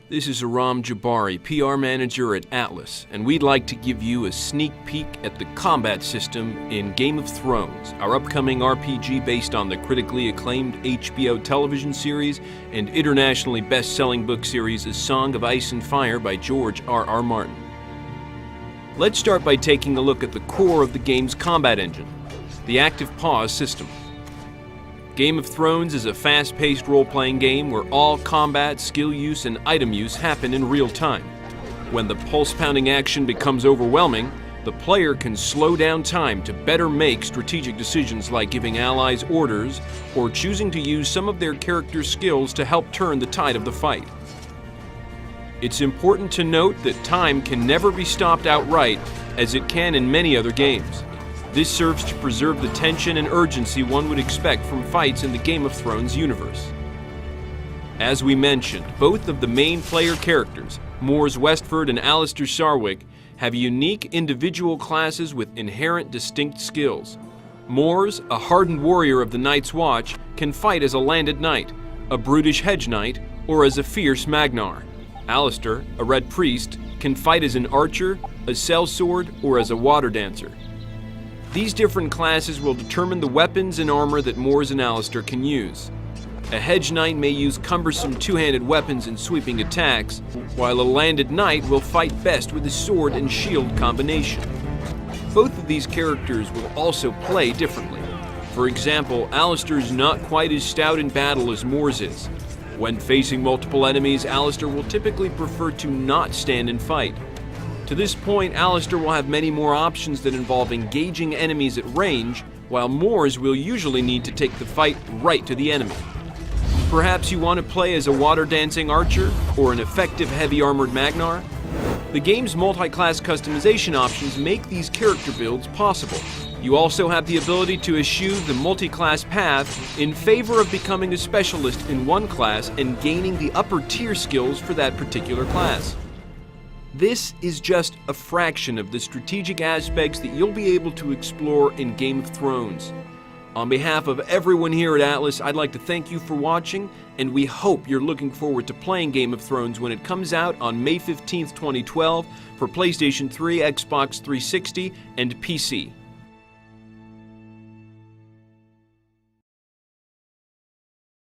This is Aram Jabari, PR manager at Atlas, and we'd like to give you a sneak peek at the combat system in Game of Thrones, our upcoming RPG based on the critically acclaimed HBO television series and internationally best-selling book series A Song of Ice and Fire by George R.R. Martin. Let's start by taking a look at the core of the game's combat engine, the Active Pause system. Game of Thrones is a fast-paced role-playing game where all combat, skill use, and item use happen in real time. When the pulse-pounding action becomes overwhelming, the player can slow down time to better make strategic decisions like giving allies orders or choosing to use some of their character's skills to help turn the tide of the fight. It's important to note that time can never be stopped outright, as it can in many other games. This serves to preserve the tension and urgency one would expect from fights in the Game of Thrones universe. As we mentioned, both of the main player characters, Mors Westford and Alistair Sarwyck, have unique individual classes with inherent distinct skills. Mors, a hardened warrior of the Night's Watch, can fight as a landed knight, a brutish hedge knight, or as a fierce Magnar. Alistair, a red priest, can fight as an archer, a sellsword, or as a water dancer. These different classes will determine the weapons and armor that Mors and Alistair can use. A hedge knight may use cumbersome two-handed weapons and sweeping attacks, while a landed knight will fight best with a sword and shield combination. Both of these characters will also play differently. For example, Alistair is not quite as stout in battle as Mors is. When facing multiple enemies, Alistair will typically prefer to not stand and fight. To this point, Alistair will have many more options that involve engaging enemies at range, while Mors will usually need to take the fight right to the enemy. Perhaps you want to play as a water-dancing archer or an effective heavy-armored Magnar? The game's multi-class customization options make these character builds possible. You also have the ability to eschew the multi-class path in favor of becoming a specialist in one class and gaining the upper-tier skills for that particular class. This is just a fraction of the strategic aspects that you'll be able to explore in Game of Thrones. On behalf of everyone here at Atlas, I'd like to thank you for watching, and we hope you're looking forward to playing Game of Thrones when it comes out on May 15th, 2012 for PlayStation 3, Xbox 360, and PC.